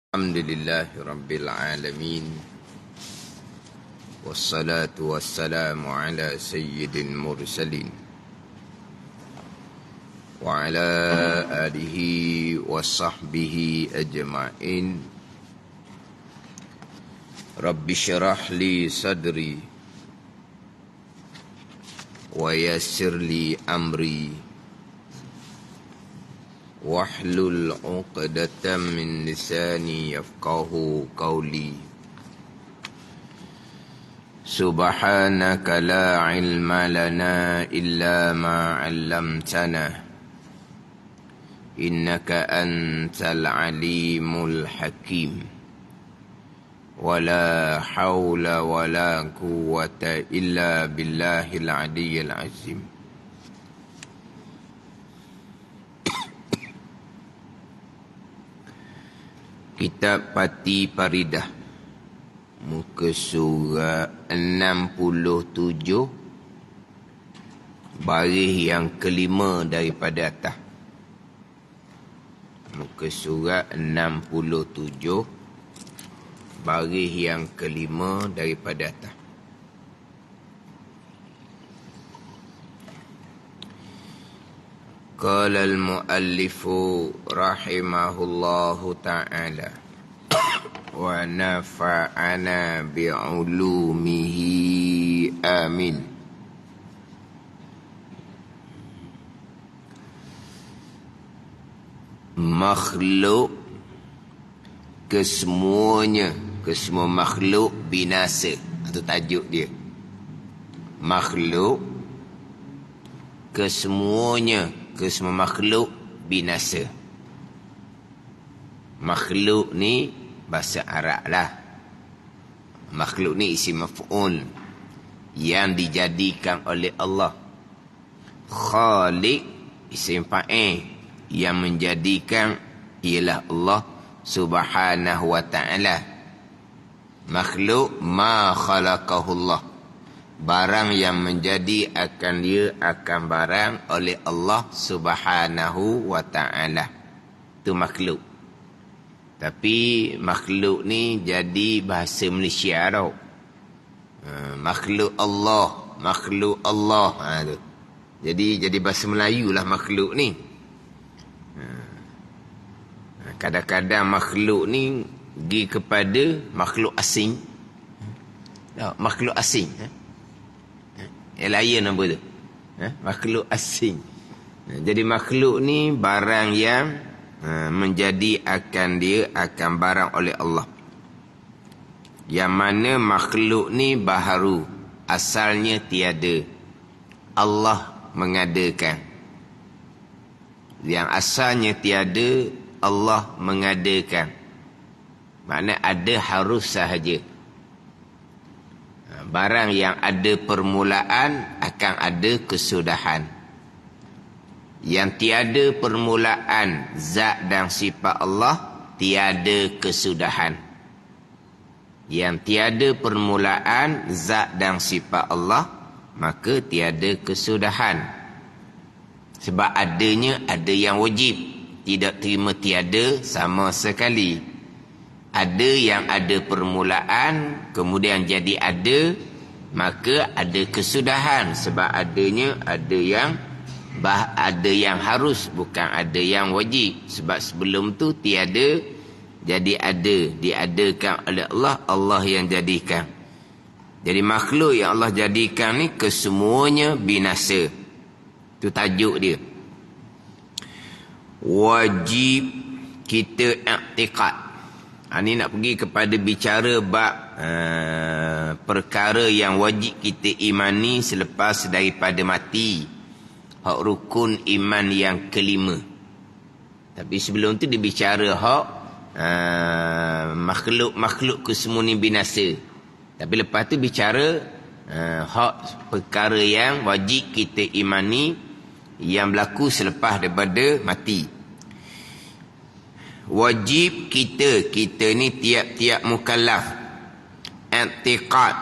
Alhamdulillahi Rabbil Alamin. Wassalatu wassalamu ala sayyidil mursalin wa ala alihi wa sahbihi ajma'in. Rabbi syrah li sadri wa yassir li amri wahlul 'uqdatam min lisani yafqahu qawli. Subhanaka la ilma lana illa ma 'allamtana innaka antal alimul hakim. Wala hawla wala quwwata illa billahil aliyyil azim. Kitab Pati Paridah, muka surah 67, baris yang kelima daripada atas. Muka surah 67, baris yang kelima daripada atas. Qala al-muallifu rahimahullahu ta'ala wa nafa'ana bi'ulumihi amin. Makhluk kesemuanya, kesemua makhluk binasa. Itu tajuk dia. Makhluk kesemuanya, kesemua makhluk binasa. Makhluk ni bahasa Arab lah. Makhluk ni isim maf'ul yang dijadikan oleh Allah. Khaliq isim fa'il yang menjadikan ialah Allah Subhanahu wa ta'ala. Makhluk ma khalaqahullah, barang yang menjadi akan dia akan barang oleh Allah Subhanahu wa ta'ala. Itu makhluk. Tapi makhluk ni jadi bahasa Malaysia tau. Makhluk Allah, makhluk Allah. Tu. Jadi bahasa Melayu lah makhluk ni. Kadang-kadang makhluk ni pergi kepada makhluk asing. Makhluk asing. Yang lain apa tu? Makhluk asing. Jadi makhluk ni barang yang menjadi akan dia akan barang oleh Allah. Yang mana makhluk ni baharu, asalnya tiada. Allah mengadakan. Yang asalnya tiada, Allah mengadakan. Makna ada harus sahaja. Barang yang ada permulaan akan ada kesudahan. Yang tiada permulaan zat dan sifat Allah, tiada kesudahan. Yang tiada permulaan zat dan sifat Allah, maka tiada kesudahan. Sebab adanya ada yang wajib, tidak terima tiada sama sekali. Ada yang ada permulaan, kemudian jadi ada, maka ada kesudahan. Sebab adanya ada yang harus, bukan ada yang wajib. Sebab sebelum tu tiada, jadi ada. Diadakan oleh Allah, Allah yang jadikan. Jadi makhluk yang Allah jadikan ni kesemuanya binasa. Itu tajuk dia. Wajib kita i'tiqad. Ini nak pergi kepada bicara bab perkara yang wajib kita imani selepas daripada mati. Hak rukun iman yang kelima. Tapi sebelum tu dia bicara hak makhluk kesemua ni binasa. Tapi lepas tu bicara hak perkara yang wajib kita imani yang berlaku selepas daripada mati. Wajib kita ni tiap-tiap mukallaf i'tiqad.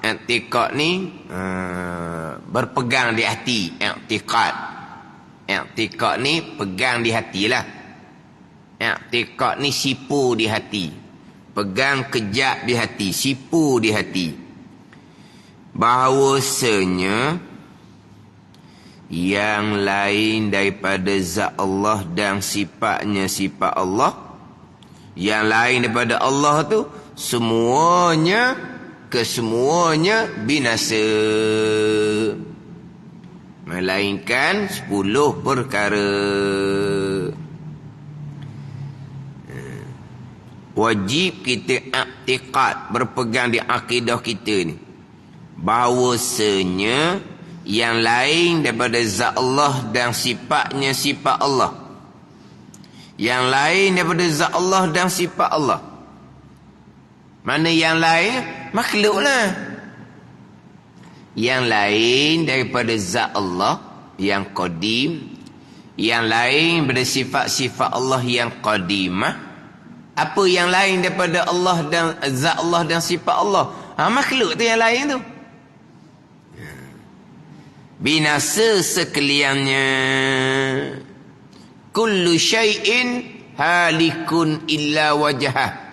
I'tiqad ni berpegang di hati. I'tiqad ni pegang di hatilah. I'tiqad ni sipu di hati. Pegang kejap di hati, sipu di hati. Bahawasanya yang lain daripada zat Allah dan sifatnya sifat Allah, yang lain daripada Allah tu semuanya kesemuanya binasa, melainkan 10 perkara. Wajib kita i'tiqad, berpegang di akidah kita ni, bahawasanya yang lain daripada zat Allah dan sifatnya sifat Allah, yang lain daripada zat Allah dan sifat Allah. Mana yang lain? Makhluk lah. Yang lain daripada zat Allah yang qadim, yang lain daripada sifat-sifat Allah yang qadimah. Apa yang lain daripada Allah dan zat Allah dan sifat Allah? Makhluk tu yang lain tu. Binasa sekaliannya. Kullu syai'in halikun illa wajhah.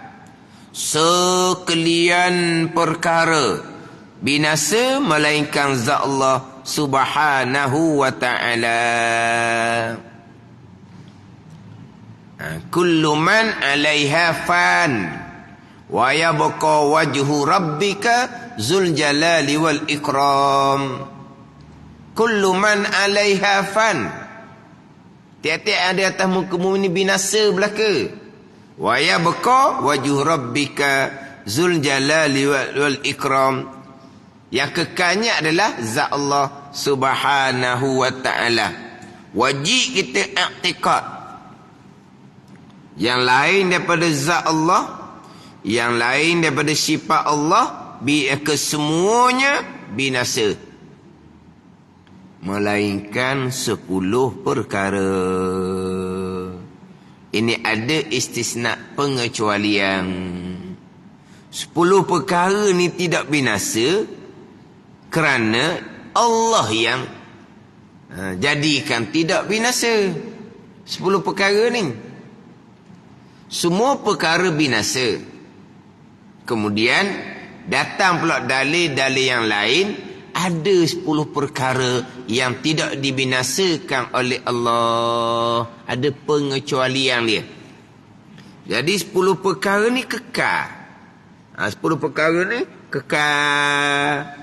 Sekalian perkara binasa melainkan zat Allah subhanahu wa ta'ala. Kullu man 'alaiha fan wa yabqa wajhu rabbika zul jalali wal ikram. Kullu man 'alaiha fan. Tiap-tiap ada atas muka bumi ni binasa belaka. Wa yabqa wajhu rabbika zul jalali wal ikram. Yang kekalnya adalah zat Allah subhanahu wa ta'ala. Wajib kita i'tiqad. Yang lain daripada zat Allah, yang lain daripada sifat Allah, kesemuanya binasa, melainkan 10 perkara. Ini ada istisna, pengecualian. 10 perkara ni tidak binasa kerana Allah yang jadikan tidak binasa. 10 perkara ni semua perkara binasa. Kemudian datang pula dalil-dalil yang lain, ada 10 perkara yang tidak dibinasakan oleh Allah. Ada pengecualian dia. Jadi 10 perkara ni kekal. 10 perkara ni kekal.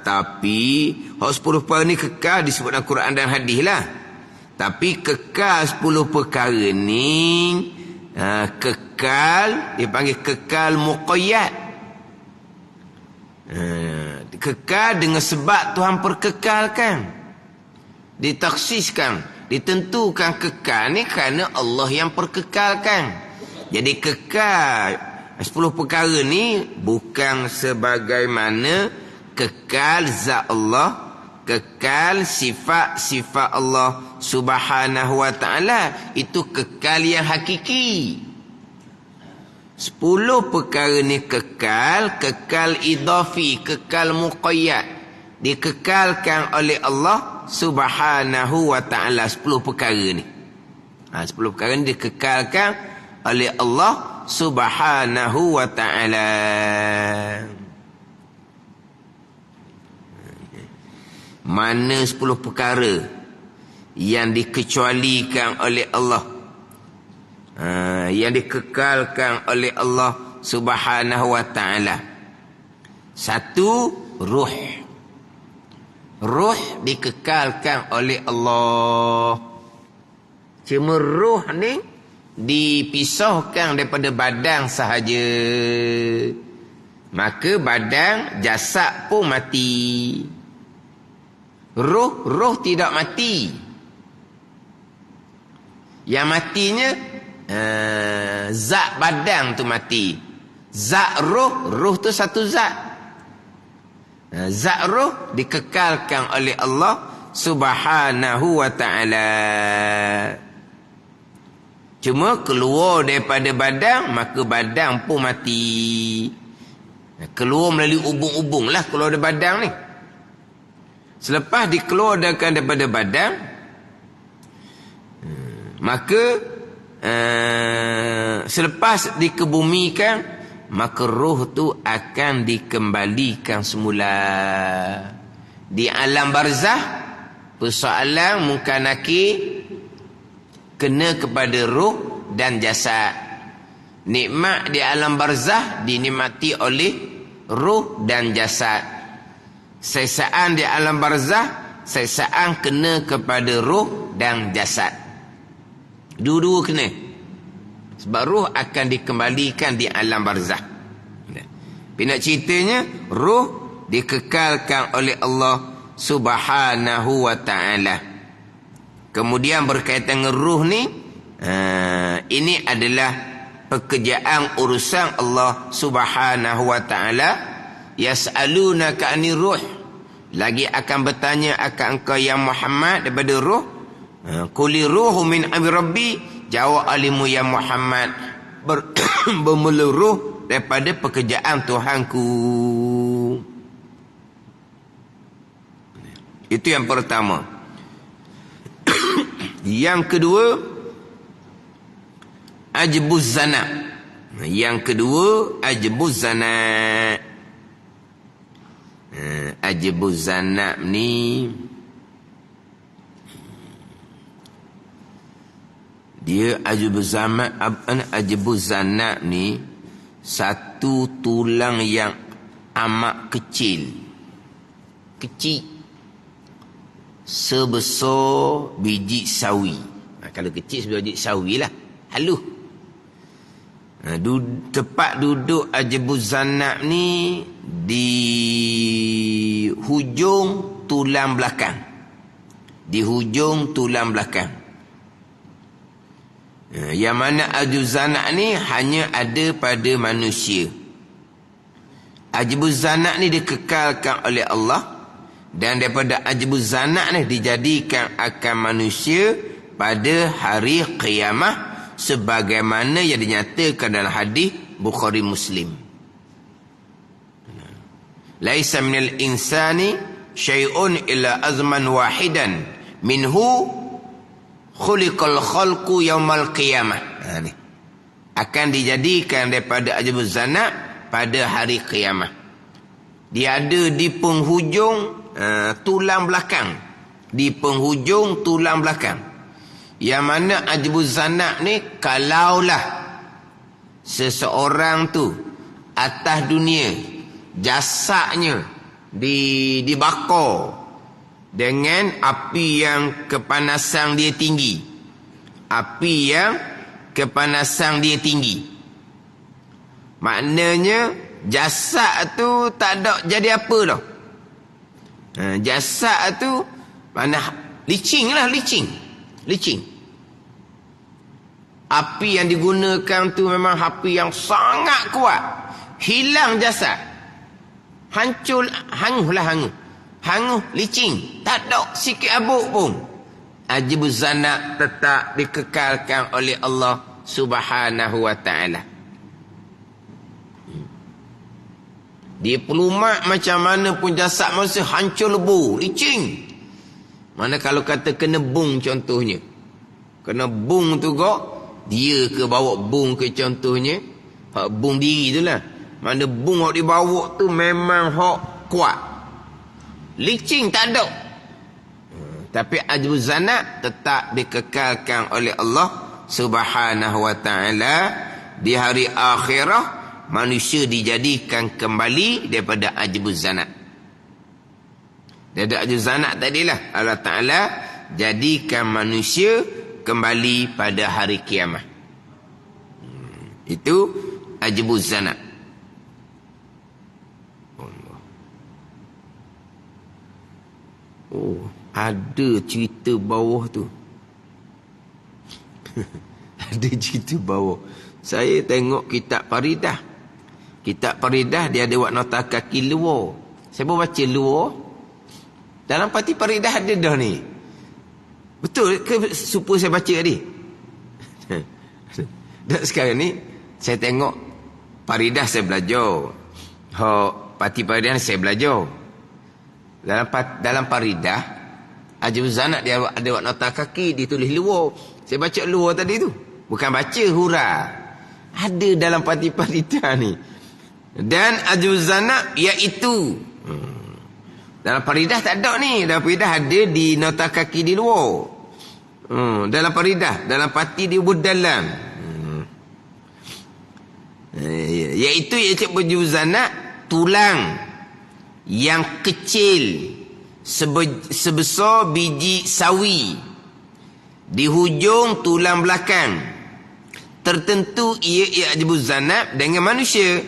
Tapi 10 perkara ni kekal disebut dalam Quran dan hadis lah. Tapi kekal 10 perkara ni kekal, dia panggil kekal muqayyad. Kekal dengan sebab Tuhan perkekalkan, ditaksiskan, ditentukan kekal ni kerana Allah yang perkekalkan. Jadi kekal 10 perkara ni bukan sebagaimana kekal zat Allah, kekal sifat-sifat Allah subhanahu wa ta'ala. Itu kekal yang hakiki. 10 perkara ni kekal, kekal idafi, kekal muqayyad, dikekalkan oleh Allah subhanahu wa ta'ala. 10 perkara ni 10 perkara ni dikekalkan oleh Allah subhanahu wa ta'ala. Mana 10 perkara yang dikecualikan oleh Allah, yang dikekalkan oleh Allah subhanahu wa ta'ala? 1, ruh. Ruh dikekalkan oleh Allah. Cuma ruh ni dipisahkan daripada badan sahaja. Maka badan, jasad pun mati. Roh tidak mati. Yang matinya zat badan tu mati. Zat roh tu satu zat. Zat roh dikekalkan oleh Allah subhanahu wa ta'ala. Cuma keluar daripada badan, maka badan pun mati. Keluar melalui ubung-ubung lah keluar dari badan ni. Selepas dikeluarkan daripada badan, maka selepas dikebumikan, maka roh tu akan dikembalikan semula. Di alam barzah, persoalan munkar nakir kena kepada roh dan jasad. Nikmat di alam barzah dinikmati oleh roh dan jasad. Sesaan di alam barzah, sesaan kena kepada roh dan jasad. Dua-dua kena. Sebab roh akan dikembalikan di alam barzah. Tapi nak ceritanya, roh dikekalkan oleh Allah Subhanahu wa ta'ala. Kemudian berkaitan dengan roh ni, ini adalah pekerjaan urusan Allah Subhanahu wa ta'ala. Yas'alunaka 'anir ruh. Lagi akan bertanya akan engkau ya Muhammad daripada roh. Quli ruhu min amri rabbi. Jawab alimu ya Muhammad, bermula roh daripada pekerjaan Tuhanku. Itu yang pertama. Yang kedua, ajbuz zana. Yang kedua, ajbuz zana. Ajbuz zana ni dia ajbuz zana ni satu tulang yang amat kecil. Kecil. Sebesar biji sawi. Kalau kecil sebesar biji sawi lah. Halus. Tempat duduk ajbuz zana ni di hujung tulang belakang. Di hujung tulang belakang. Yang mana ajbuz zana ni hanya ada pada manusia. Ajbuz zana ni dikekalkan oleh Allah, dan daripada ajbuz zana ni dijadikan akan manusia pada hari qiyamah, sebagaimana yang dinyatakan dalam hadis Bukhari Muslim. Laisa minal insani syai'un illa azman wahidan minhu khuliqal khalqu yaumal qiyamah. Ni akan dijadikan daripada ajbuz zana pada hari qiyamah. Dia ada di penghujung tulang belakang. Di penghujung tulang belakang. Yang mana ajbuz zana ni, kalaulah seseorang tu atas dunia jasadnya dibakar dengan api yang kepanasan dia tinggi. Api yang kepanasan dia tinggi. Maknanya jasad tu tak ada jadi apa dah. Jasad tu mana licin lah, licin. Api yang digunakan tu memang api yang sangat kuat. Hilang jasad. Hancur, hangus, licin. Tak ada sikit abuk pun. Ajbuz zana tetap dikekalkan oleh Allah Subhanahu wa ta'ala. Dia pelumat macam mana pun jasad manusia hancur lebur, licin. Mana kalau kata kena bung contohnya. Kena bung tu kok, dia ke bawa bung ke contohnya. Hak bung diri tu lah. Mana bung hak dibawa tu memang hak kuat. Licin tak ada. Tapi ajbuz zana tetap dikekalkan oleh Allah Subhanahu wa ta'ala. Di hari akhirah, manusia dijadikan kembali daripada ajbuz zana. Daripada ajbuz zana tadilah Allah Ta'ala jadikan manusia kembali pada hari kiamat. Itu ajbuz zana. Oh, ada cerita bawah tu. Ada cerita bawah. Saya tengok kitab Faridah. Kitab Faridah dia ada buat nota kaki luar. Saya pun baca luar. Dalam parti Faridah ada dah ni. Betul ke supaya saya baca tadi? Dan sekarang ni saya tengok Faridah saya belajar. Parti Faridah saya belajar. Dalam Faridah ajbuz zana dia ada buat nota kaki, ditulis luar. Saya baca luar tadi tu. Bukan baca hura. Ada dalam partita ni. Dan ajuz zanab iaitu dalam faridah tak ada ni. Dalam faridah ada di nota kaki di luar. Dalam faridah, dalam parti di ubud dalam. Iaitu ajuz zanab, tulang yang kecil sebesar biji sawi di hujung tulang belakang. Tertentu ia ajuz zanab dengan manusia.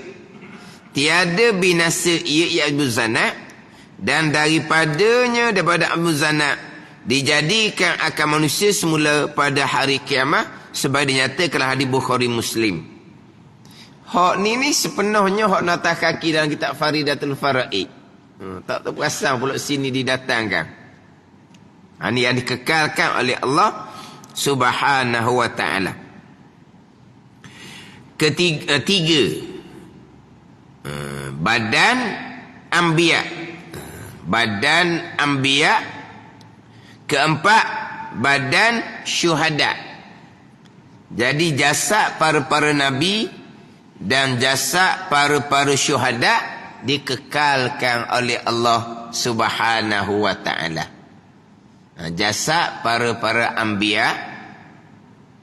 Tiada binasa ia ajuz zanab, dan daripada ajuz zanab dijadikan akan manusia semula pada hari kiamat, sebab dinyatakan hadis Bukhari Muslim. Hak ni sepenuhnya hak nota kaki dalam kitab Faridatul Faraid. Tak terperasan pula sini didatangkan. Ini yang dikekalkan oleh Allah Subhanahu wa ta'ala. Ketiga, badan anbiya. Badan anbiya. Keempat, badan syuhada. Jadi jasad para nabi dan jasad para syuhada dikekalkan oleh Allah Subhanahu wa ta'ala. Jasad para anbiya,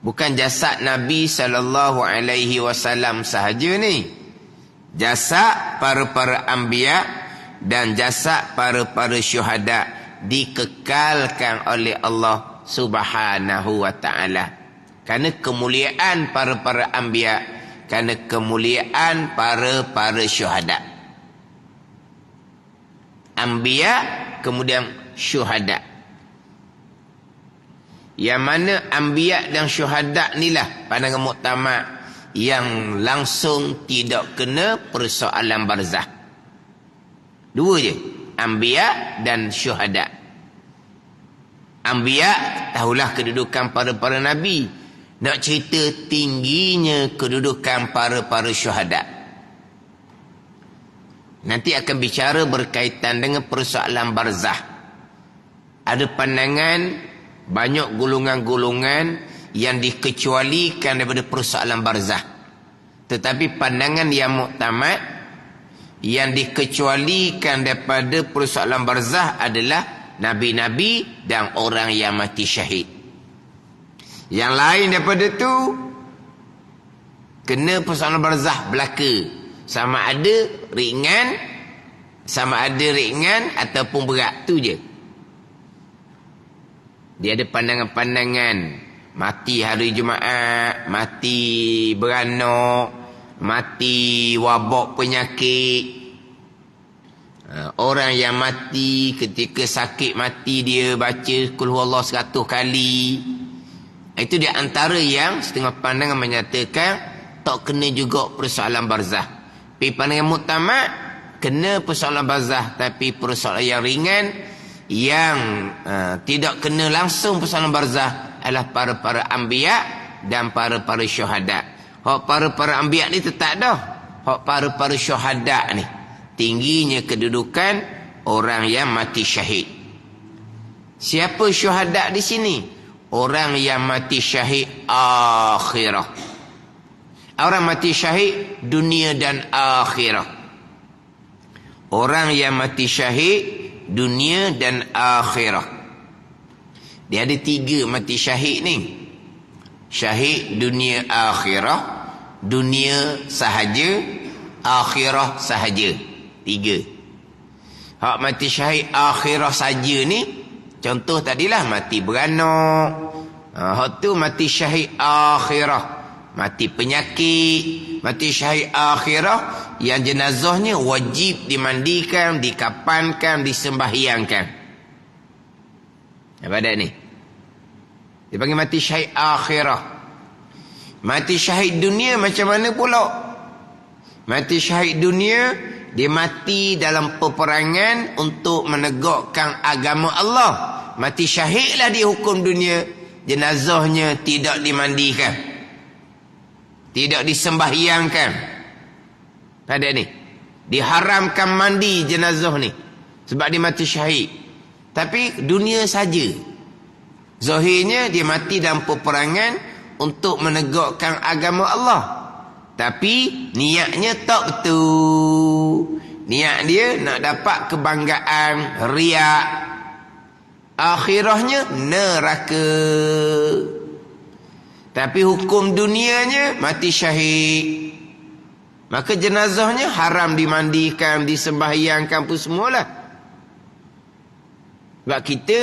bukan jasad Nabi sallallahu alaihi wasallam sahaja ni. Jasad para anbiya dan jasad para syuhada dikekalkan oleh Allah Subhanahu wa ta'ala. Kerana kemuliaan para anbiya, kerana kemuliaan para syuhada. Anbiya kemudian syuhada. Yang mana anbiya dan syuhada inilah pandangan muktamad yang langsung tidak kena persoalan barzah. Dua je, anbiya dan syuhada. Anbiya, tahulah kedudukan para nabi. Nak cerita tingginya kedudukan para syuhada. Nanti akan bicara berkaitan dengan persoalan barzah. Ada pandangan, banyak golongan-golongan yang dikecualikan daripada persoalan barzah. Tetapi pandangan yang muktamad, yang dikecualikan daripada persoalan barzah adalah nabi-nabi dan orang yang mati syahid. Yang lain daripada tu kena persoalan barzah belaka, sama ada ringan ataupun berat, tu je. Dia ada pandangan-pandangan mati hari Jumaat, mati beranak, mati wabak penyakit. Orang yang mati ketika sakit mati dia baca Qul huwallahu 100 kali. Itu di antara yang setengah pandangan menyatakan tak kena juga persoalan barzah. Tapi pandangan muktamad kena persoalan barzah, tapi persoalan yang ringan yang tidak kena langsung persoalan barzah adalah para anbiya dan para syuhada. Hak para anbiya ni tetap dah. Hak para syuhada ni tingginya kedudukan orang yang mati syahid. Siapa syuhada di sini? Orang yang mati syahid akhirah. Orang mati syahid dunia dan akhirah. Orang yang mati syahid dunia dan akhirah. Dia ada 3 mati syahid ni. Syahid dunia akhirah, dunia sahaja, akhirah sahaja. 3. Hak mati syahid akhirah saja ni, contoh tadilah mati beranak. Hak tu mati syahid akhirah. Mati penyakit, mati syahid akhirah yang jenazahnya wajib dimandikan, dikapankan, disembahyangkan. Apa ada ni? Dia panggil mati syahid akhirah. Mati syahid dunia macam mana pula? Mati syahid dunia, dia mati dalam peperangan untuk menegakkan agama Allah. Mati syahidlah di hukum dunia, jenazahnya tidak dimandikan, tidak disembahyangkan. Ada ni, diharamkan mandi jenazah ni sebab dia mati syahid. Tapi dunia saja. Zahirnya dia mati dalam peperangan untuk menegakkan agama Allah. Tapi niatnya tak betul. Niat dia nak dapat kebanggaan, riak. Akhirahnya neraka. Tapi hukum dunianya mati syahid. Maka jenazahnya haram dimandikan, disembahyangkan pun semualah. Sebab kita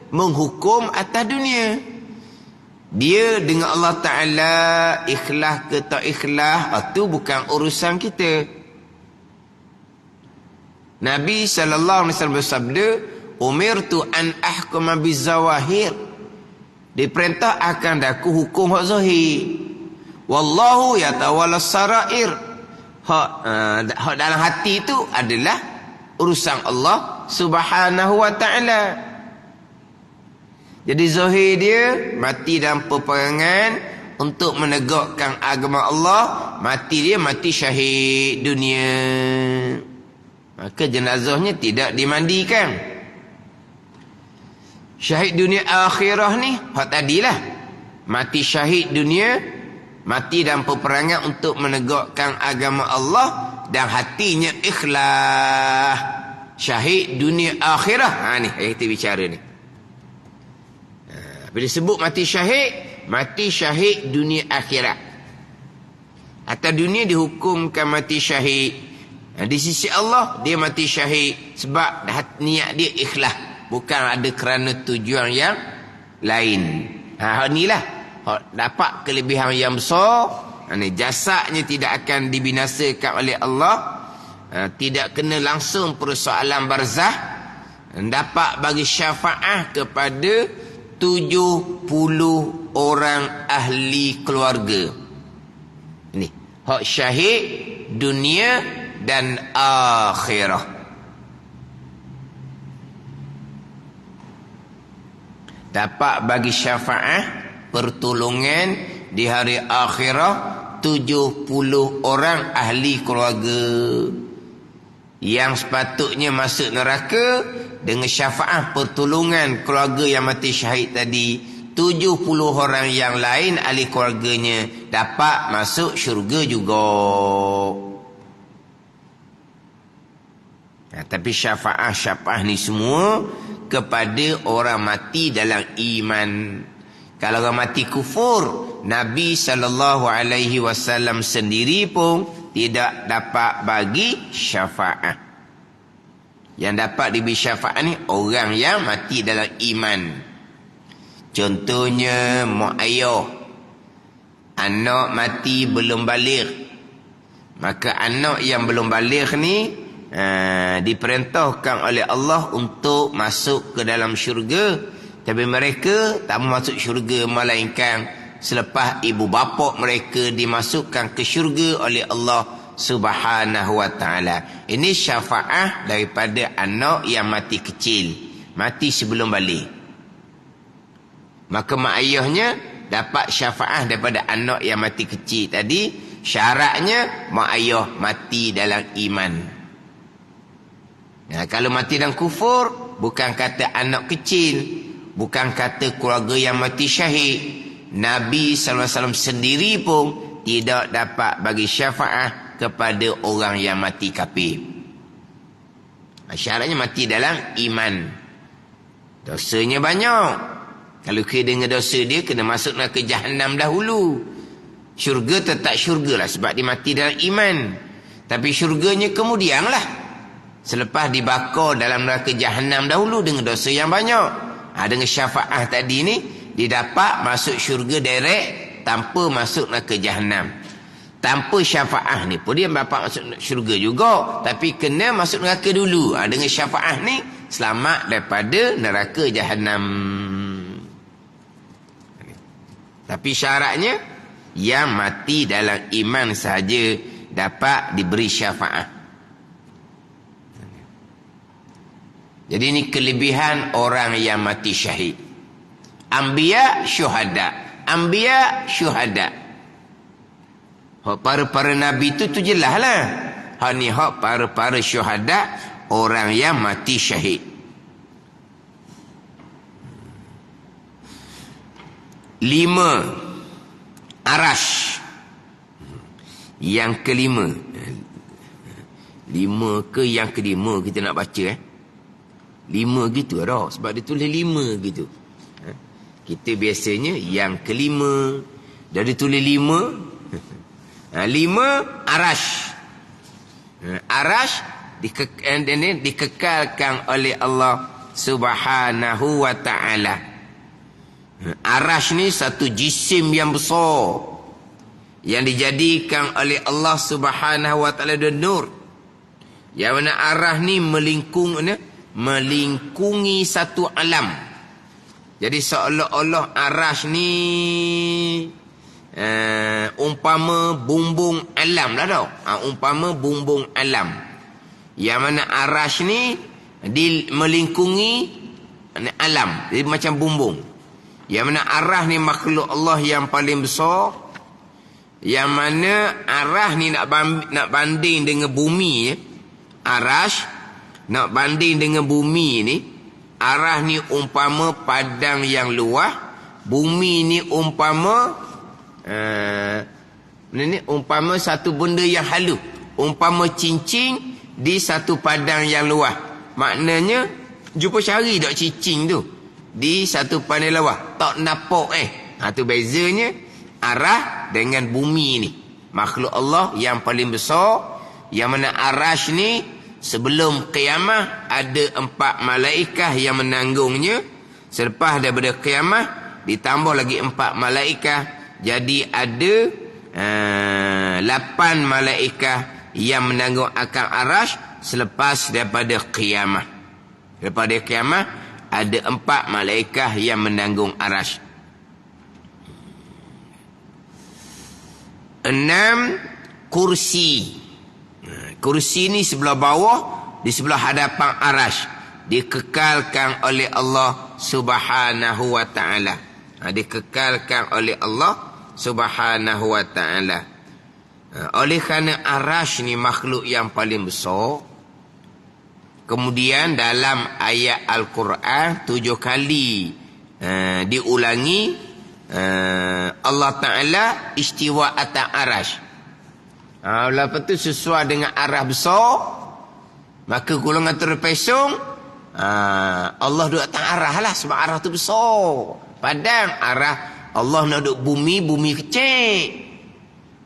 menghukum atas dunia. Dia dengan Allah Ta'ala ikhlas ke tak ikhlas, itu bukan urusan kita. Nabi SAW bersabda, umirtu an ahkuma bizawahir. Diperintah akan daku hukum hak zahir. Wallahu yatawalla sarair. Hak dalam hati itu adalah urusan Allah Subhanahu wa ta'ala. Jadi zahir dia mati dalam peperangan untuk menegakkan agama Allah. Mati dia mati syahid dunia. Maka jenazahnya tidak dimandikan. Syahid dunia akhirah ni hak tadilah. Mati syahid dunia, mati dalam peperangan untuk menegakkan agama Allah dan hatinya ikhlas. Syahid dunia akhirah. Ni kita bicara ni. Bila sebut mati syahid dunia akhirat. Atau dunia dihukumkan mati syahid. Di sisi Allah dia mati syahid sebab niat dia ikhlas, bukan ada kerana tujuan yang lain. Inilah dapat kelebihan yang besar. Jasadnya tidak akan dibinasakan oleh Allah. Tidak kena langsung persoalan barzah. Dapat bagi syafaat kepada 70 orang ahli keluarga. Ini hak syahid dunia dan akhirah. Dapat bagi syafaat pertolongan di hari akhirah 70 orang ahli keluarga yang sepatutnya masuk neraka dengan syafaat pertolongan keluarga yang mati syahid tadi. 70 orang yang lain ahli keluarganya dapat masuk syurga juga. Tapi syafaat ni semua kepada orang mati dalam iman. Kalau orang mati kufur, Nabi SAW sendiri pun tidak dapat bagi syafaat. Yang dapat diberi syafaat ni orang yang mati dalam iman. Contohnya mak ayah, anak mati belum balik. Maka anak yang belum balik ni diperintahkan oleh Allah untuk masuk ke dalam syurga. Tapi mereka tak mau masuk syurga, melainkan selepas ibu bapa mereka dimasukkan ke syurga oleh Allah Subhanahu wa ta'ala. Ini syafaat daripada anak yang mati kecil, mati sebelum balik. Maka mak ayahnya dapat syafaat daripada anak yang mati kecil tadi. Syaratnya mak ayah mati dalam iman. Kalau mati dalam kufur, bukan kata anak kecil, bukan kata keluarga yang mati syahid, Nabi SAW sendiri pun tidak dapat bagi syafaat kepada orang yang mati kafir. Syaratnya mati dalam iman. Dosanya banyak. Kalau kira dengan dosa dia, kena masuk ke Jahannam dahulu. Syurga tetap syurga lah sebab dia mati dalam iman. Tapi syurganya kemudian lah. Selepas dibakar dalam neraka Jahannam dahulu dengan dosa yang banyak. Dengan syafaat tadi ni, dia dapat masuk syurga direct tanpa masuk neraka Jahannam. Tanpa syafaat ni pun dia dapat masuk syurga juga, tapi kena masuk neraka dulu. Dengan syafaat ni selamat daripada neraka Jahannam. Tapi syaratnya yang mati dalam iman sahaja dapat diberi syafaat. Jadi ini kelebihan orang yang mati syahid. Anbiya syuhada. Anbiya syuhada. Hak para nabi tu jelas lah. Hak ni hak para syuhada, orang yang mati syahid. 5. Arash. Yang kelima. 5 ke yang kelima kita nak baca 5 gitu dah. Sebab dia tulis 5 gitu. Kita biasanya yang kelima. Dah dia tulis 5. 5 arash. Arash dikekalkan oleh Allah Subhanahu wa ta'ala. Arash ni satu jisim yang besar yang dijadikan oleh Allah Subhanahu wa ta'ala dan nur. Yang mana arah ni melingkungi satu alam. Jadi seolah-olah arash ni umpama bumbung alam lah tau. Umpama bumbung alam. Yang mana arash ni melingkungi alam. Jadi macam bumbung. Yang mana arah ni makhluk Allah yang paling besar. Yang mana arah ni nak banding dengan bumi. Arash nak banding dengan bumi ni. Arah ni umpama padang yang luas. Bumi ni umpama umpama satu benda yang halus. Umpama cincin di satu padang yang luas. Maknanya jumpa cari tak cincin tu di satu padang luas. Tak nampak tu bezanya arah dengan bumi ni. Makhluk Allah yang paling besar. Yang mana arash ni sebelum kiamah ada 4 malaikat yang menanggungnya. Selepas daripada kiamah ditambah lagi 4 malaikat. Jadi ada 8 malaikat yang menanggung akan arash selepas daripada kiamah. Daripada kiamah ada 4 malaikat yang menanggung arash. 6 kursi. Kursi ni sebelah bawah, di sebelah hadapan arash. Dikekalkan oleh Allah Subhanahu wa ta'ala. Dikekalkan oleh Allah Subhanahu wa ta'ala. Oleh kerana arash ni makhluk yang paling besar. Kemudian dalam ayat Al-Quran 7 kali diulangi Allah Ta'ala istiwa atas arash. Lepas tu sesuai dengan arah besar, maka golongan terpesong Allah duduk atas arah lah. Sebab arah tu besar. Padang arah Allah nak duduk bumi kecil.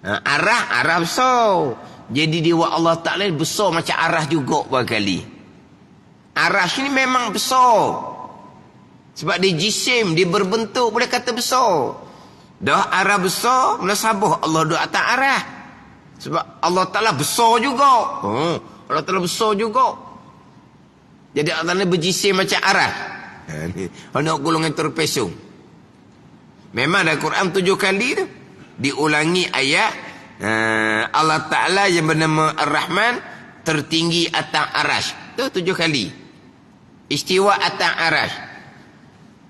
Arah besar. Jadi dia Allah Ta'ala besar macam arah juga berkali. Arah ni memang besar. Sebab dia jisim, dia berbentuk, boleh kata besar. Dah arah besar, munasabah Allah duduk atas arah. Sebab Allah Ta'ala besar juga. Allah Ta'ala besar juga. Jadi Allah Ta'ala berjisim macam arah. Anak golongan terpesong. Memang dalam Quran 7 kali tu diulangi ayat Allah Ta'ala yang bernama Ar-Rahman tertinggi atas arash. Tu 7 kali. Istiwa atas arash.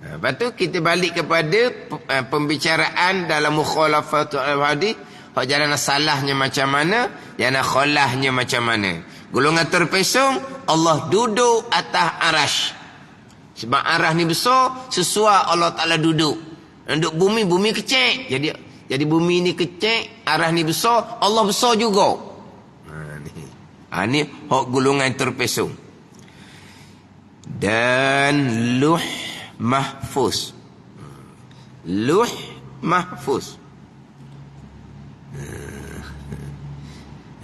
Lepas tu kita balik kepada pembicaraan dalam mukhalafatul hadis. Hak jalan salahnya macam mana, jalan khalahnya macam mana. Golongan terpesong Allah duduk atas arash. Sebab arah ni besar, sesuai Allah Ta'ala duduk. Duduk bumi kecil. Jadi bumi ni kecil, arah ni besar, Allah besar juga. Ni hak golongan terpesong. Dan luh mahfuz. Luh mahfuz.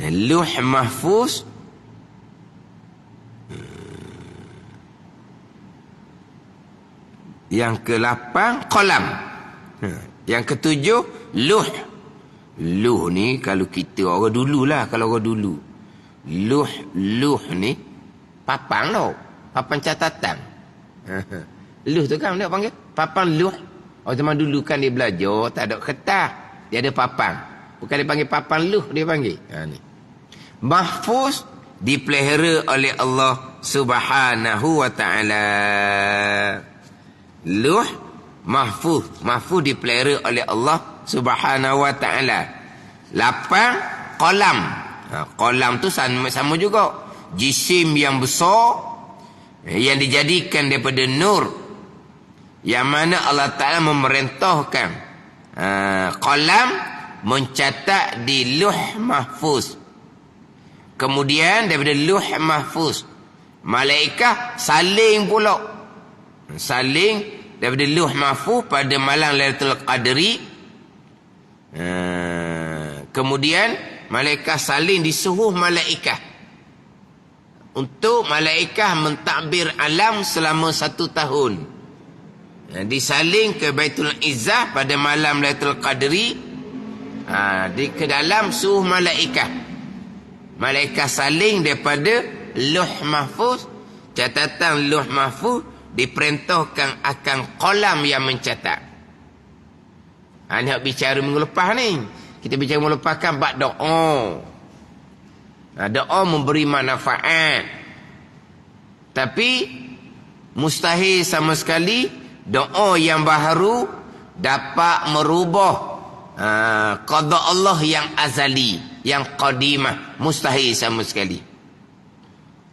Luh mahfuz yang ke-8 qalam. Yang ke-7 luh. Luh ni kalau kita orang dululah, kalau orang dulu. Luh ni papan tau. Papan catatan. Luh tu kan dia panggil papan luh. Orang zaman dulu kan dia belajar tak ada kertas, dia ada papan. Bukan dia panggil papan luh, dia panggil. Ni. Mahfuz dipelihara oleh Allah Subhanahu wa ta'ala. Luh mahfuz dipelihara oleh Allah Subhanahu wa ta'ala. 8 qalam. Qalam tu sama juga. Jisim yang besar yang dijadikan daripada nur, yang mana Allah Ta'ala memerintahkan Qalam mencatat di Lauh Mahfuz. Kemudian daripada Lauh Mahfuz, malaikat saling pula. Saling daripada Lauh Mahfuz pada malam Lailatul Qadri. Kemudian malaikat saling disuruh malaikat untuk malaikat mentadbir alam selama 1 tahun. Disaling ke Baitul Izzah pada malam Lailatul Qadri. Ke dalam suruh malaikat. Malaikat saling daripada Lauh Mahfuz. Catatan Lauh Mahfuz diperintahkan akan qalam yang mencatat. Nak bicara minggu lepas ni. Kita bicara minggu lepas kan bab doa. Doa memberi manfaat. Tapi mustahil sama sekali doa yang baharu dapat merubah qada Allah yang azali, yang qadimah. Mustahil sama sekali.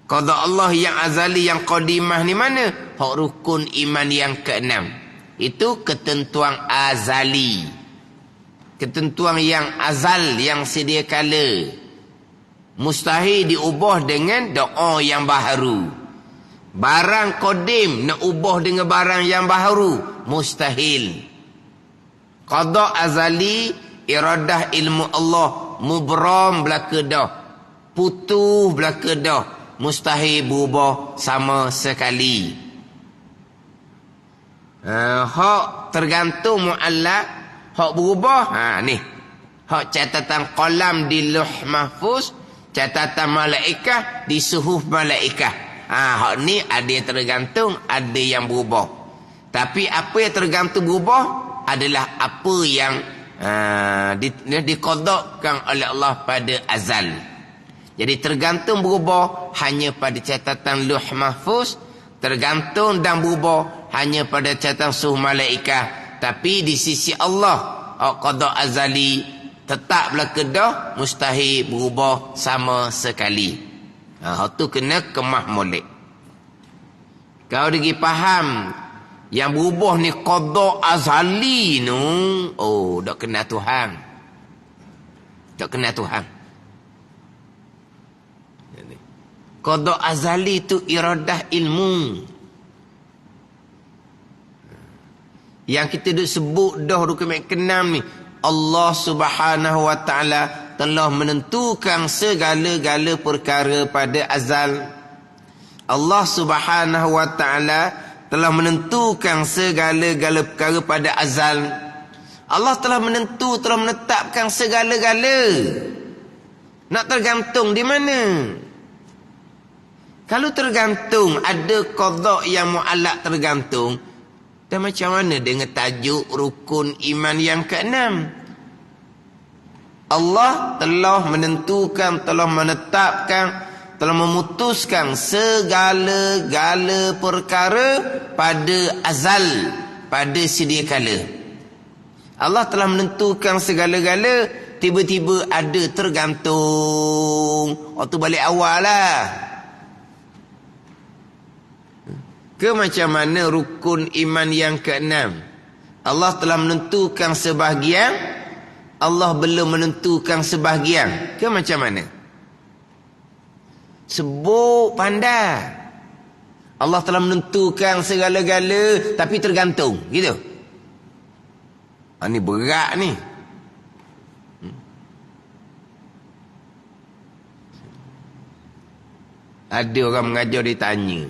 Qada Allah yang azali, yang qadimah ni mana? Hak rukun iman yang ke-6. Itu ketentuan azali. Ketentuan yang azal, yang sedia kala. Mustahil diubah dengan doa yang baharu. Barang qadim nak ubah dengan barang yang baharu, mustahil. Qada azali, iradah ilmu Allah, mubram belaka dah, putuh belaka dah, mustahil berubah sama sekali. Hak tergantung mu'allaq, hak berubah. Ni hak catatan qalam di Lauh Mahfuz, catatan malaikat di suhuf malaikat. Hak ni ada yang tergantung, ada yang berubah. Tapi apa yang tergantung berubah adalah apa yang diqadakkan oleh Allah pada azal. Jadi tergantung berubah hanya pada catatan Lauh Mahfuz, tergantung dan berubah hanya pada catatan suhuf malaikat. Tapi di sisi Allah, qada azali tetap belaka dah, mustahil berubah sama sekali. Tu kena kemah molek. Kau lagi faham yang berubah ni qada azali nu, dak kena Tuhan. Tak kena Tuhan. Qada azali tu iradah ilmu. Yang kita duk sebut dah rukun ke-6 ni, Allah Subhanahu wa taala telah menentukan segala-gala perkara pada azal. Allah Subhanahu wa taala telah menentukan segala-gala perkara pada azal. Allah telah telah menetapkan segala-gala. Nak tergantung di mana? Kalau tergantung, ada qada yang mu'allaq tergantung, dan macam mana dengan tajuk rukun iman yang ke-6? Allah telah menentukan, telah menetapkan, telah memutuskan segala-gala perkara pada azal, pada sedia kala. Allah telah menentukan segala-gala, tiba-tiba ada tergantung. Waktu balik awal lah. Ke macam mana rukun iman yang ke-6? Allah telah menentukan sebahagian, Allah belum menentukan sebahagian. Ke macam mana? Sebut pandai. Allah telah menentukan segala-gala, tapi tergantung. Gitu. Ini berat ni. Ada orang mengajar ditanya,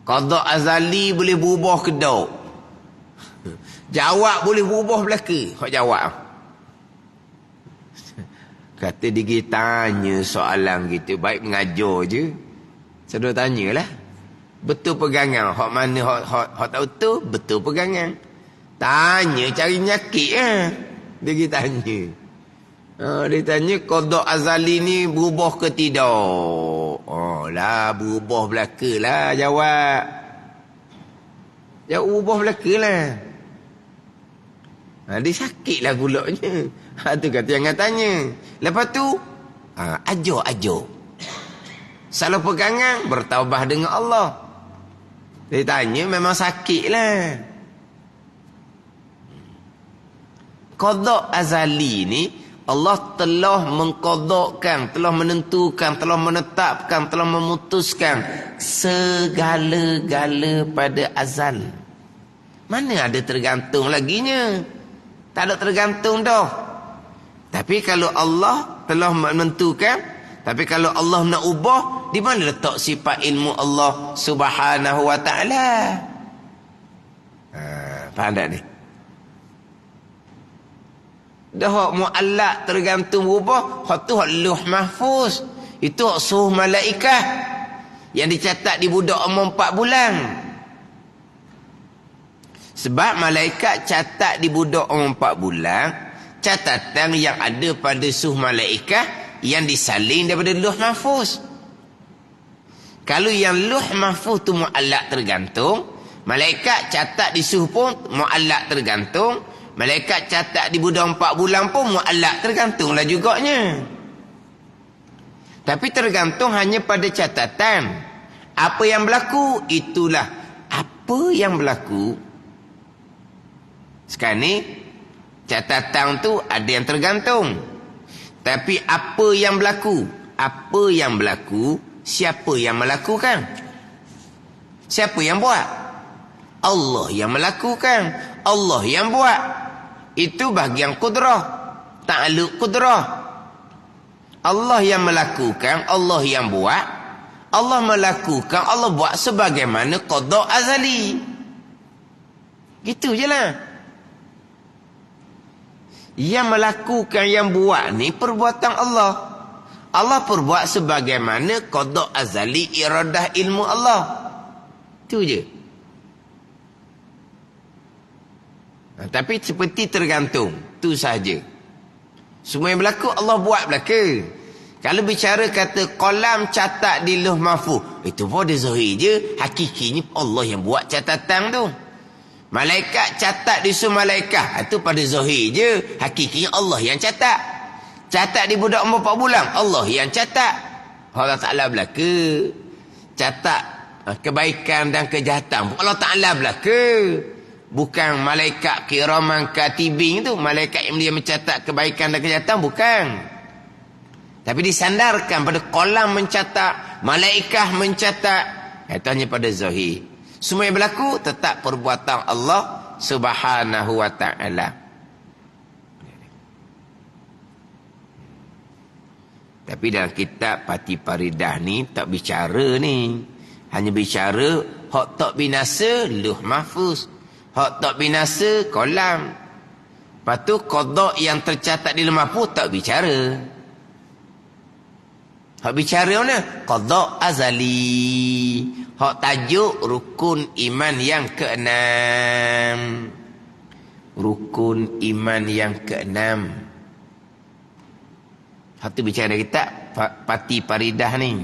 qada azali boleh berubah ke tak? Jawab boleh berubah belaka. Hak jawab. Kata dia tanya soalan gitu, baik mengajar je. Saya tanyalah. Betul pegangan. Hak mana hak tak betul? Betul pegangan. Tanya cari nyakit dia tanya. Dia tanya qada azali ni berubah ke tidak? Lah berubah belaka lah jawab. Jawab berubah belaka lah. Dia sakit lah pulaknya. Tu kata jangan tanya. Lepas tu ajar. Salah pegangan, bertaubat dengan Allah. Dia tanya memang sakit lah. Qada azali ni Allah telah mengqadakkan, telah menentukan, telah menetapkan, telah memutuskan segala-gala pada azal. Mana ada tergantung laginya? Tak ada tergantung dah. Tapi kalau Allah telah menentukan, tapi kalau Allah nak ubah, di mana letak sifat ilmu Allah Subhanahu wa taala? Faham tak ni? Dah hak muallak tergantung berubah, hak tu hak Lauh Mahfuz. Itu hak suruh malaikah yang dicatat di budak umur 4 bulan. Sebab malaikat catat di budak umur 4 bulan, catatan yang ada pada suh malaikah yang disalin daripada Lauh Mahfuz. Kalau yang Lauh Mahfuz tu muallak tergantung, malaikat catat di suh pun muallak tergantung. Malaikat catat di budak 4 bulan pun muallak tergantunglah juganya. Tapi tergantung hanya pada catatan. Apa yang berlaku, itulah apa yang berlaku. Sekarang ni catatan tu ada yang tergantung. Tapi apa yang berlaku? Apa yang berlaku? Siapa yang melakukan? Siapa yang buat? Allah yang melakukan. Allah yang buat. Itu bahagian kudrah. Ta'alluq kudrah. Allah yang melakukan, Allah yang buat. Allah melakukan, Allah buat sebagaimana qada azali. Gitu je lah. Yang melakukan, yang buat ni perbuatan Allah. Allah perbuat sebagaimana qada azali iradah ilmu Allah. Itu je. Tapi seperti tergantung. Itu sahaja. Semua yang berlaku Allah buat belaka. Kalau bicara kata qalam catat di Lauh Mahfuz, itu pada zahir je. Hakikinya Allah yang buat catatan tu. Malaikat catat di suh malaikat, itu pada zahir je. Hakikinya Allah yang catat. Catat di budak umur 4 bulan, Allah yang catat. Allah Ta'ala belaka. Catat kebaikan dan kejahatan, Allah Ta'ala belaka. Bukan malaikat kiraman katibin tu, malaikat yang dia mencatat kebaikan dan kejahatan, bukan. Tapi disandarkan pada qalam mencatat, malaikah mencatat. Itu hanya pada zahir. Semua yang berlaku tetap perbuatan Allah Subhanahu wa taala. Tapi dalam kitab Pati Paridah ni tak bicara ni. Hanya bicara hak tak binasa Lauh Mahfuz. Hak tak binasa qalam. Lepas tu qada yang tercatat di Lauh Mahfuz tak bicara. Hak bicara mana? Qada azali. Hak tajuk rukun iman yang ke-6. Rukun iman yang ke-6. Hak tu bicara kita Pati Paridah ni.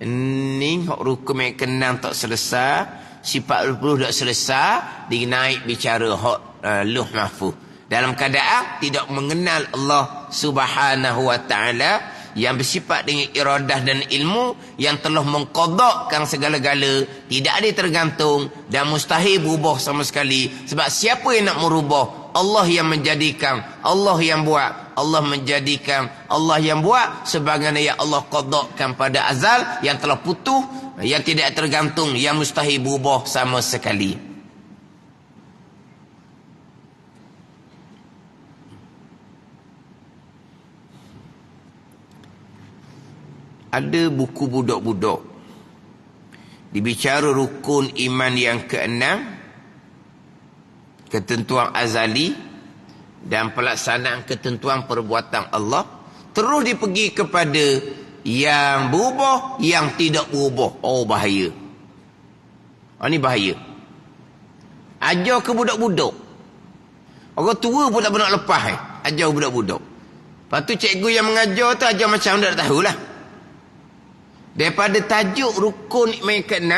Ni hak rukun yang ke-6 tak selesai. Sifat 20 tak selesai, dinaik bicara hak Lauh Mahfuz. Dalam keadaan tidak mengenal Allah Subhanahu wa taala yang bersifat dengan iradah dan ilmu yang telah mengqadakkan segala-gala, tidak ada tergantung dan mustahil berubah sama sekali. Sebab siapa yang nak merubah? Allah yang menjadikan, Allah yang buat. Allah menjadikan, Allah yang buat sebagaimana yang Allah qadakkan pada azal, yang telah putus, yang tidak tergantung, yang mustahil berubah sama sekali. Ada buku budak-budak dibicara rukun iman yang ke-6, ketentuan azali dan pelaksanaan ketentuan perbuatan Allah, terus dipergi kepada yang berubah, yang tidak berubah. Oh, bahaya. Ini bahaya. Ajar ke budak-budak. Orang tua pun tak pernah lepas. Ajar budak-budak. Lepas tu cikgu yang mengajar tu ajar macam tak tahulah. Daripada tajuk rukun iman ke-6,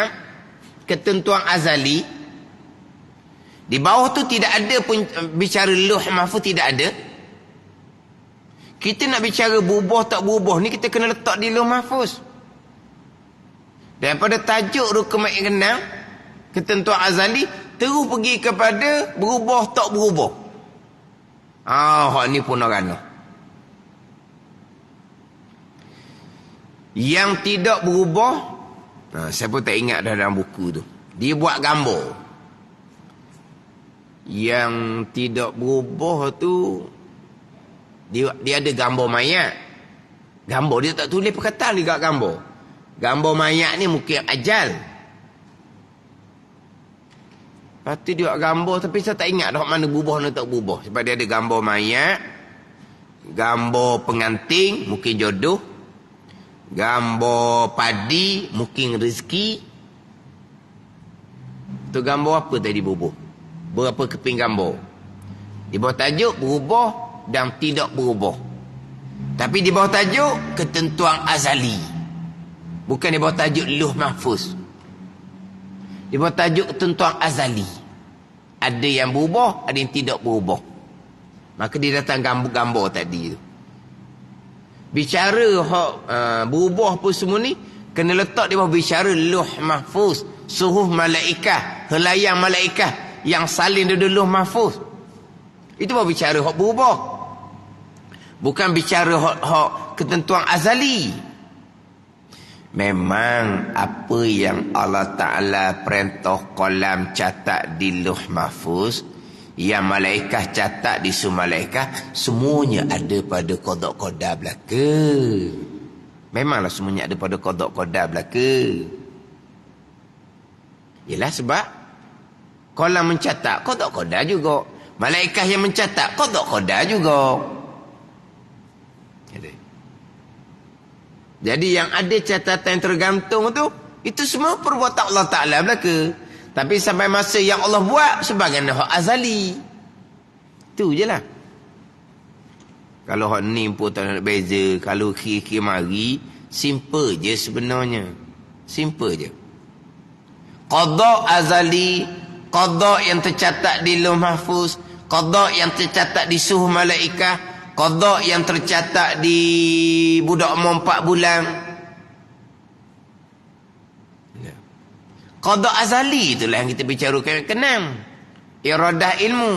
ketentuan azali, di bawah tu tidak ada pun bicara Lauh Mahfuz, tidak ada. Kita nak bicara berubah tak berubah ni, kita kena letak di Lauh Mahfuz. Daripada tajuk rukun iman ke-6, ketentuan azali, terus pergi kepada berubah tak berubah. Hak ni pun orang. Yang tidak berubah, saya pun tak ingat dah dalam buku tu. Dia buat gambar. Yang tidak berubah tu, dia ada gambar mayat. Gambar dia tak tulis perkataan dekat gambar. Gambar mayat ni mungkin ajal. Lepas tu dia buat gambar, tapi saya tak ingat dah mana berubah dan tak berubah. Sebab dia ada gambar mayat, gambar pengantin, mungkin jodoh, gambar padi, mungkin rezeki. Tu gambar apa tadi berubah? Berapa keping gambar? Di bawah tajuk berubah dan tidak berubah. Tapi di bawah tajuk ketentuan azali. Bukan di bawah tajuk luh mahfuz. Di bawah tajuk ketentuan azali. Ada yang berubah, ada yang tidak berubah. Maka dia datang gambar-gambar tadi tu. Bicara berubah pun semua ni kena letak di bawah bicara luh mahfuz, suruh malaikah, helayang malaikah yang salin duduk luh mahfuz. Itu baru bicara hak berubah. Bukan bicara hak ketentuan azali. Memang apa yang Allah Ta'ala perintah qalam catat di luh mahfuz, yang malaikat catat di malaikat, semuanya ada pada qada qadar belaka. Memanglah semuanya ada pada qada qadar belaka. Yalah sebab qalam mencatat qada qadar juga. Malaikat yang mencatat qada qadar juga. Jadi yang ada catatan yang tergantung tu, itu semua perbuatan Allah Ta'ala belaka. Tapi sampai masa yang Allah buat sebagai hak azali. Itu je lah. Kalau hak ni pun tak nak beza. Kalau kira-kira mari, simple je sebenarnya. Simple je. Qada azali, qada yang tercatat di lauh mahfuz, qada yang tercatat di suhuf malaikah, qada yang tercatat di budak umur 4 bulan. Qada azali itulah yang kita bicarakan kenang. Iradah ilmu.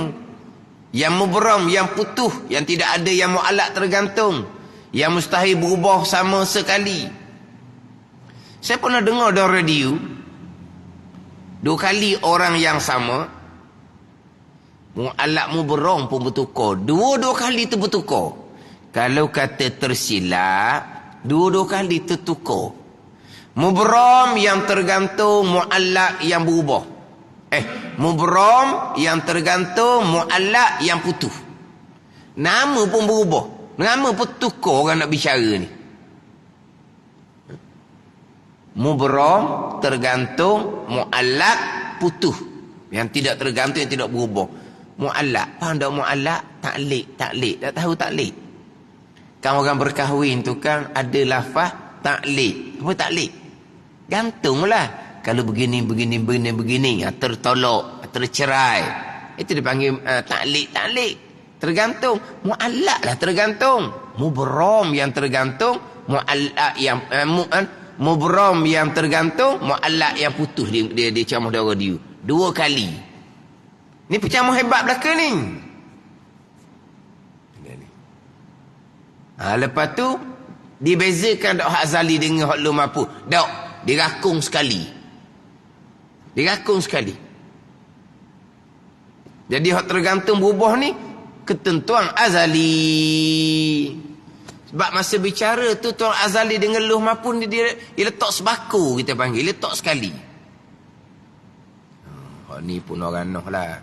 Yang mubram, yang putuh, yang tidak ada yang mu'allak tergantung. Yang mustahil berubah sama sekali. Saya pernah dengar dalam radio, 2 kali orang yang sama, mu'allak mubram pun bertukar. Dua kali itu bertukar. Kalau kata tersilap, dua kali tertukar. Mubram yang tergantung, mu'allak yang berubah. Mubram yang tergantung, mu'allak yang putuh. Nama pun berubah. Nama pun tukar orang nak bicara ni. Mubram tergantung, mu'allak putuh. Yang tidak tergantung, yang tidak berubah. Mu'allak. Faham tak mu'allak? Taklik. Tak tahu taklik? Kan orang berkahwin tu kan ada lafaz taklik. Apa taklik? Gantunglah. Kalau begini, tertolak, tercerai. Itu dipanggil taklik. Tergantung. Mu'allak lah tergantung. Mubram yang tergantung, mu'allak yang mubram yang tergantung, mu'allak yang putus. Dia ceramah dari radio 2 kali. Ni penceramah hebat belaka ni. Lepas tu dibezakan hak azali dengan hak lu mampu. Dak, dirakung sekali. Jadi hak tergantung berubah ni ketentuan azali. Sebab masa bicara tu tuan azali dengan luh mampu dia letak sebaku, kita panggil letak sekali. Hak ni pun orang noh lah.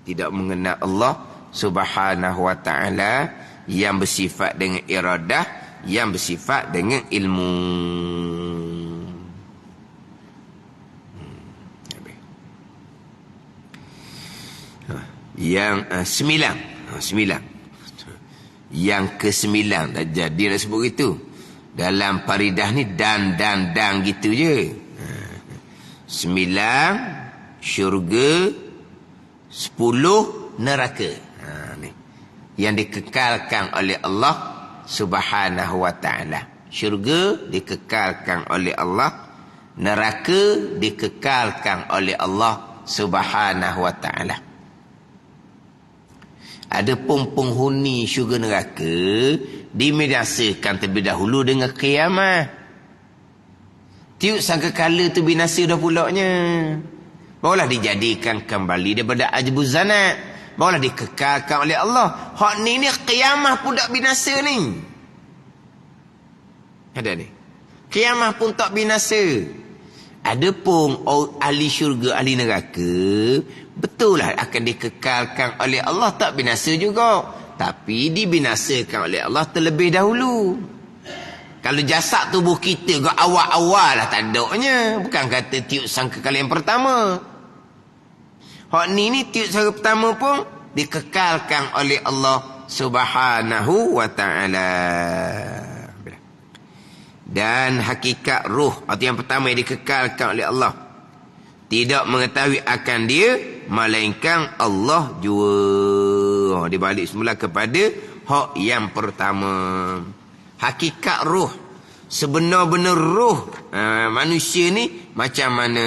Tidak mengenal Allah Subhanahu wa ta'ala yang bersifat dengan iradah, yang bersifat dengan ilmu. Yang 9. Yang ke-9 jadi nak sebut gitu. Dalam faridah ni dan gitu je. 9 syurga, 10 neraka. Ni yang dikekalkan oleh Allah Subhanahu wa ta'ala. Syurga dikekalkan oleh Allah, neraka dikekalkan oleh Allah Subhanahu wa ta'ala. Adapun penghuni syurga neraka dibinasakan terlebih dahulu dengan kiamat. Tiup sangka kala tu binasa dah pulaknya. Barulah dijadikan kembali daripada ajbuz zanat. Barulah dikekalkan oleh Allah. Hak ni kiamat pun tak binasa ni. Ada ni. Kiamat pun tak binasa. Adapun ahli syurga, ahli neraka, betul lah akan dikekalkan oleh Allah, tak binasa juga. Tapi dibinasakan oleh Allah terlebih dahulu. Kalau jasad tubuh kita ke awal-awal lah tak adanya. Bukan kata tiup sangka kali yang pertama. Hak ni tiup sangka pertama pun dikekalkan oleh Allah Subhanahu wa ta'ala. Dan hakikat ruh, atau yang pertama yang dikekalkan oleh Allah, tidak mengetahui akan dia, melainkan Allah jua. Dia balik semula kepada hak yang pertama. Hakikat ruh, sebenar-benar ruh manusia ni macam mana,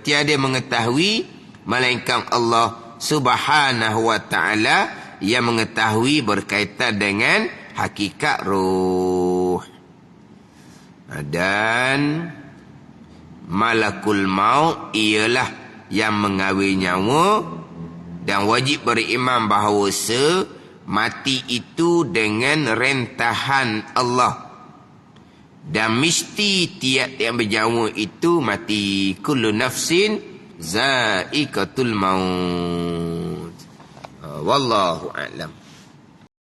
tiada mengetahui melainkan Allah Subhanahu wa ta'ala yang mengetahui berkaitan dengan hakikat ruh. Dan malakul maut ialah yang mengambil nyawa, dan wajib beriman bahawa mati itu dengan rentahan Allah, dan mesti tiap-tiap bernyawa itu mati. Kullu nafsin za'iqatul maut. Wallahu a'lam.